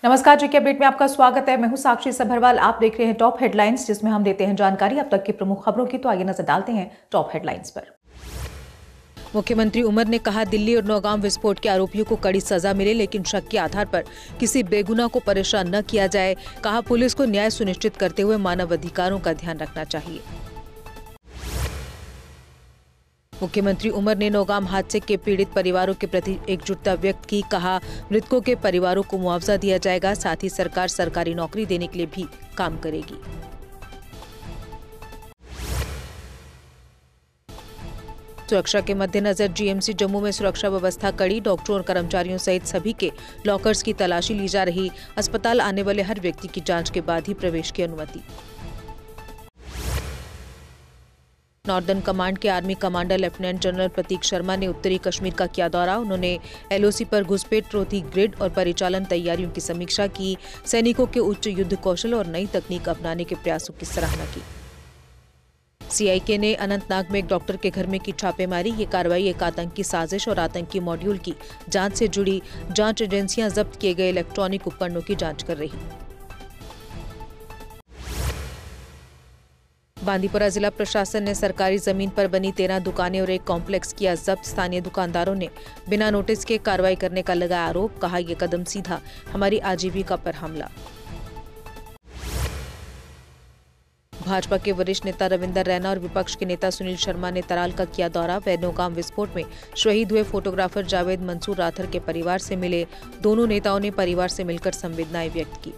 नमस्कार, GK update में आपका स्वागत है। मैं हूं साक्षी सभरवाल। आप देख रहे हैं टॉप हेडलाइंस, जिसमें हम देते हैं जानकारी अब तक की प्रमुख खबरों की। तो आइए नजर डालते हैं टॉप हेडलाइंस पर। मुख्यमंत्री उमर ने कहा, दिल्ली और नौगांव विस्फोट के आरोपियों को कड़ी सजा मिले, लेकिन शक के आधार पर किसी बेगुनाह को परेशान न किया जाए। कहा, पुलिस को न्याय सुनिश्चित करते हुए मानव अधिकारों का ध्यान रखना चाहिए। मुख्यमंत्री उमर ने नौगांव हादसे के पीड़ित परिवारों के प्रति एकजुटता व्यक्त की। कहा, मृतकों के परिवारों को मुआवजा दिया जाएगा, साथ ही सरकार सरकारी नौकरी देने के लिए भी काम करेगी। सुरक्षा के मद्देनजर जीएमसी जम्मू में सुरक्षा व्यवस्था कड़ी। डॉक्टरों और कर्मचारियों सहित सभी के लॉकर्स की तलाशी ली जा रही। अस्पताल आने वाले हर व्यक्ति की जांच के बाद ही प्रवेश की अनुमति। नॉर्दर्न कमांड के आर्मी कमांडर लेफ्टिनेंट जनरल प्रतीक शर्मा ने उत्तरी कश्मीर का किया दौरा। उन्होंने एलओसी पर घुसपैठ रोधी ग्रिड और परिचालन तैयारियों की समीक्षा की। सैनिकों के उच्च युद्ध कौशल और नई तकनीक अपनाने के प्रयासों की सराहना की। सीआईके ने अनंतनाग में एक डॉक्टर के घर में की छापेमारी। ये कार्रवाई एक आतंकी साजिश और आतंकी मॉड्यूल की जांच से जुड़ी। जांच एजेंसियां जब्त किए गए इलेक्ट्रॉनिक उपकरणों की जांच कर रही। बांदीपुरा जिला प्रशासन ने सरकारी जमीन पर बनी 13 दुकानें और एक कॉम्प्लेक्स किया जब्त। स्थानीय दुकानदारों ने बिना नोटिस के कार्रवाई करने का लगाया आरोप। कहा, यह कदम सीधा हमारी आजीविका पर हमला। भाजपा के वरिष्ठ नेता रविंदर रैना और विपक्ष के नेता सुनील शर्मा ने तराल का किया दौरा। वे नौगांव विस्फोट में शहीद हुए फोटोग्राफर जावेद मंसूर राथर के परिवार से मिले। दोनों नेताओं ने परिवार से मिलकर संवेदनाएं व्यक्त की।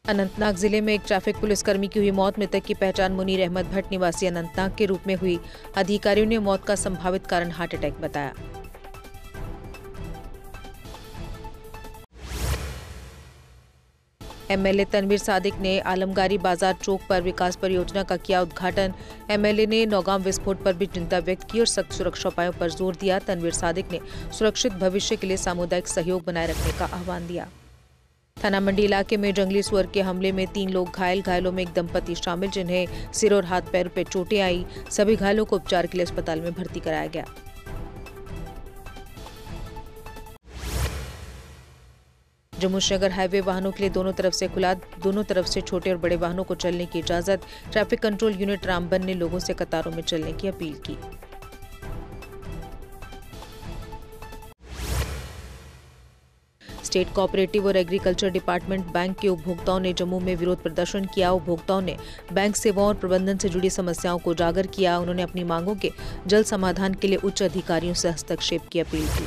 अनंतनाग जिले में एक ट्रैफिक पुलिसकर्मी की हुई मौत। मृतक की पहचान मुनीर अहमद भट्ट निवासी अनंतनाग के रूप में हुई। अधिकारियों ने मौत का संभावित कारण हार्ट अटैक बताया। एमएलए तनवीर सादिक ने आलमगारी बाजार चौक पर विकास परियोजना का किया उद्घाटन। एमएलए ने नौगांव विस्फोट पर भी चिंता व्यक्त की और सख्त सुरक्षा उपायों पर जोर दिया। तनवीर सादिक ने सुरक्षित भविष्य के लिए सामुदायिक सहयोग बनाए रखने का आह्वान दिया। थाना मंडी इलाके में जंगली सुअर के हमले में 3 लोग घायल। घायलों में एक दंपति शामिल, जिन्हें सिर और हाथ पैर पर चोटें आई। सभी घायलों को उपचार के लिए अस्पताल में भर्ती कराया गया। जम्मू श्रीनगर हाईवे वाहनों के लिए दोनों तरफ से खुला। दोनों तरफ से छोटे और बड़े वाहनों को चलने की इजाजत। ट्रैफिक कंट्रोल यूनिट रामबन ने लोगों से कतारों में चलने की अपील की। स्टेट कोऑपरेटिव और एग्रीकल्चर डिपार्टमेंट बैंक के उपभोक्ताओं ने जम्मू में विरोध प्रदर्शन किया। उपभोक्ताओं ने बैंक सेवाओं और प्रबंधन से जुड़ी समस्याओं को उजागर किया। उन्होंने अपनी मांगों के जल्द समाधान के लिए उच्च अधिकारियों से हस्तक्षेप की अपील की।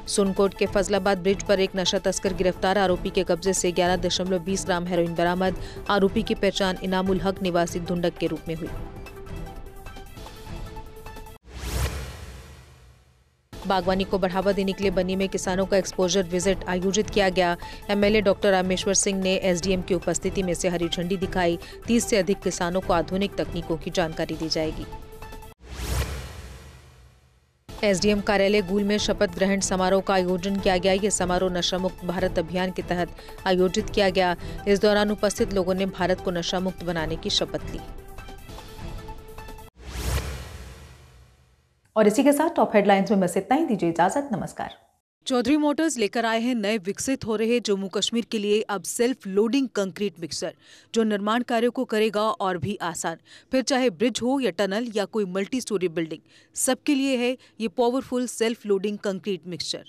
सुनकोट के फजलाबाद ब्रिज पर एक नशा तस्कर गिरफ्तार। आरोपी के कब्जे से 11.20 ग्राम हेरोइन बरामद। आरोपी की पहचान इनामुल हक निवासी धुंडक के रूप में हुई। बागवानी को बढ़ावा देने के लिए बनी में किसानों का एक्सपोजर विजिट आयोजित किया गया। एमएलए डॉक्टर रामेश्वर सिंह ने एसडीएम की उपस्थिति में से हरी झंडी दिखाई। 30 से अधिक किसानों को आधुनिक तकनीकों की जानकारी दी जाएगी। एसडीएम कार्यालय गूल में शपथ ग्रहण समारोह का आयोजन किया गया। यह समारोह नशा मुक्त भारत अभियान के तहत आयोजित किया गया। इस दौरान उपस्थित लोगों ने भारत को नशा मुक्त बनाने की शपथ ली। और इसी के साथ टॉप हेडलाइंस में बस इतना ही। दीजिए इजाजत, नमस्कार। चौधरी मोटर्स लेकर आए हैं नए विकसित हो रहे जम्मू कश्मीर के लिए अब सेल्फ लोडिंग कंक्रीट मिक्सर, जो निर्माण कार्यों को करेगा और भी आसान। फिर चाहे ब्रिज हो या टनल या कोई मल्टी स्टोरी बिल्डिंग, सबके लिए है ये powerful self loading concrete mixture.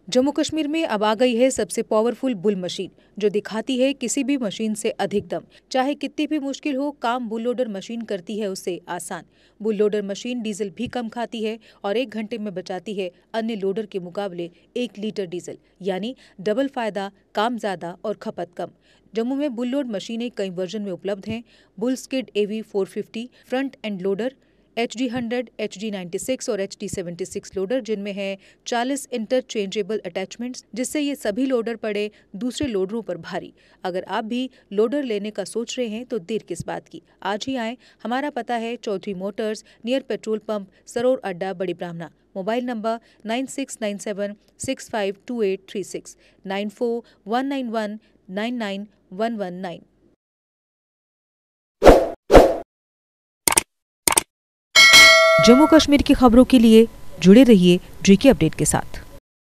Jammu Kashmir में अब आ गई है सबसे पावरफुल बुल मशीन, जो दिखाती है किसी भी मशीन से अधिक दम। चाहे कितनी भी मुश्किल हो, काम बुल लोडर मशीन करती है उसे आसान। बुल लोडर मशीन डीजल भी कम खाती है और 1 घंटे में बचाती है अन्य लोडर के मुकाबले 1 लीटर डीजल, यानी डबल फायदा, काम ज्यादा और खपत कम। जम्मू में बुल लोड मशीनें कई वर्जन में उपलब्ध हैं। Bull skid AV 450 front end loader, HD100, HD96 और HD76 लोडर, जिनमें है 40 इंटरचेंजेबल अटैचमेंट्स, जिससे ये सभी लोडर पड़े दूसरे लोडरों पर भारी। अगर आप भी लोडर लेने का सोच रहे हैं तो देर किस बात की, आज ही आएं। हमारा पता है Chaudhary motors, near petrol pump, Saror Adda, Bari ब्राह्मणा। Mobile number 9697652836, 9419199119। जम्मू कश्मीर की खबरों के लिए जुड़े रहिए जीके अपडेट के साथ।